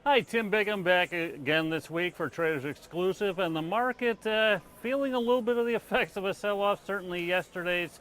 Hi, Tim Biggam back again this week for Traders Exclusive, and the market feeling a little bit of the effects of a sell-off. Certainly yesterday's,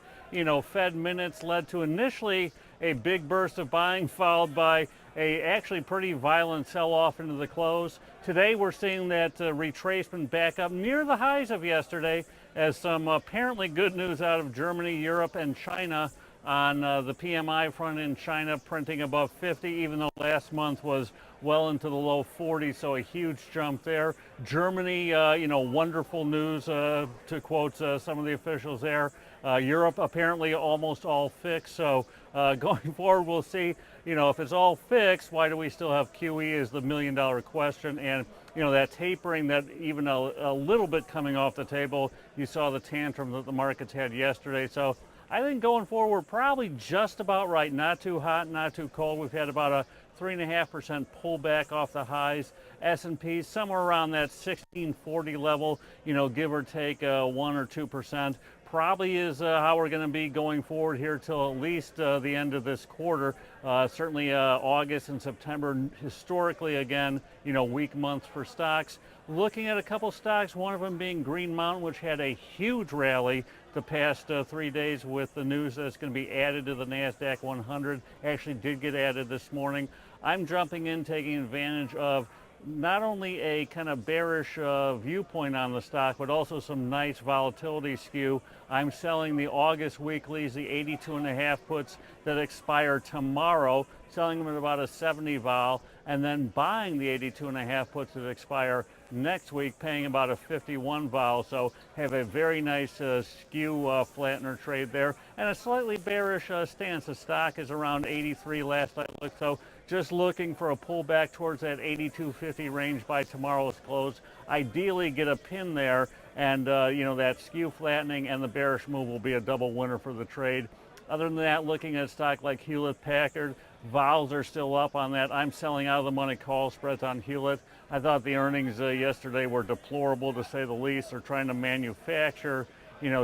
Fed minutes led to initially a big burst of buying, followed by a actually pretty violent sell-off into the close. Today we're seeing that retracement back up near the highs of yesterday as some apparently good news out of Germany, Europe, and China on the PMI front in China printing above 50, even though last month was well into the low 40s, so a huge jump there. Germany, wonderful news, to quote some of the officials there. Europe apparently almost all fixed, so going forward we'll see, if it's all fixed, why do we still have QE is the million-dollar question. And that tapering, that even a little bit coming off the table. You saw the tantrum that the markets had yesterday, so I think going forward, we're probably just about right. Not too hot, not too cold. We've had about a 3.5% pullback off the highs. S&P somewhere around that 1640 level, give or take 1 or 2%. Probably is how we're going to be going forward here till at least the end of this quarter. Certainly August and September, historically, again, weak months for stocks. Looking at a couple stocks, one of them being Green Mountain, which had a huge rally the past 3 days with the news that it's going to be added to the NASDAQ 100. Actually did get added this morning. I'm jumping in, taking advantage of not only a kind of bearish viewpoint on the stock, but also some nice volatility skew. I'm selling the August weeklies, the 82.5 puts that expire tomorrow, selling them at about a 70 vol, and then buying the 82.5 puts that expire next week, paying about a 51 vol. So have a very nice skew flattener trade there, and a slightly bearish stance. The stock is around 83 last I looked, so just looking for a pullback towards that 82.50 range by tomorrow's close. Ideally get a pin there, and that skew flattening and the bearish move will be a double winner for the trade. Other than that, looking at a stock like Hewlett-Packard, vols are still up on that. I'm selling out of the money call spreads on Hewlett. I thought the earnings yesterday were deplorable, to say the least. They're trying to manufacture,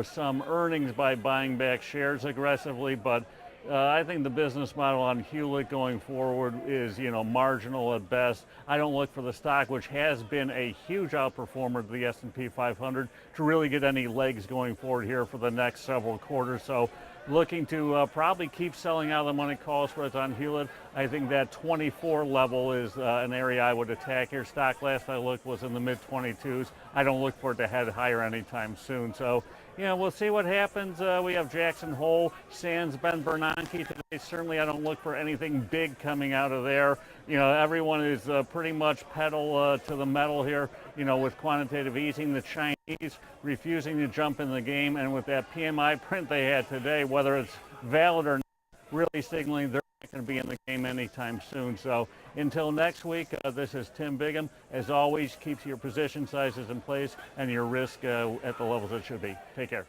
some earnings by buying back shares aggressively, but I think the business model on Hewlett going forward is, marginal at best. I don't look for the stock, which has been a huge outperformer to the S&P 500, to really get any legs going forward here for the next several quarters. So looking to probably keep selling out of the money call spreads on Hewlett. I think that 24 level is an area I would attack here. Stock last I looked was in the mid-22s. I don't look for it to head higher anytime soon. So, we'll see what happens. We have Jackson Hole, Sands, Ben Bernanke today. Certainly I don't look for anything big coming out of there. Everyone is pretty much pedal to the metal here, with quantitative easing. The Chinese refusing to jump in the game, and with that PMI print they had today, whether it's valid or not, really signaling they're not going to be in the game anytime soon. So until next week, this is Tim Biggam. As always, keep your position sizes in place and your risk at the levels it should be. Take care.